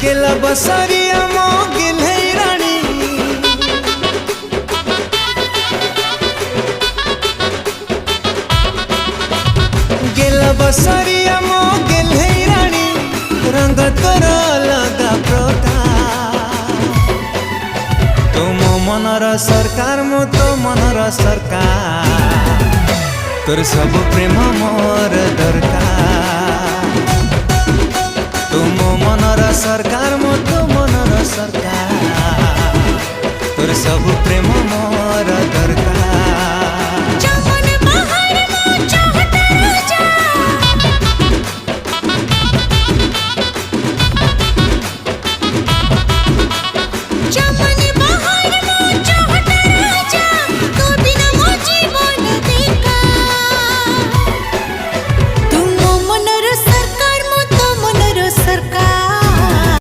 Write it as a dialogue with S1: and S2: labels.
S1: गेला बसारिया मो गेले राणी गेला बसारिया मो गेले राणी रंग तोर लगा प्रकार तुम मनर सरकार मो तो मनर सरकार तोर सब प्रेम मोर दरकार तुम मनर सरकार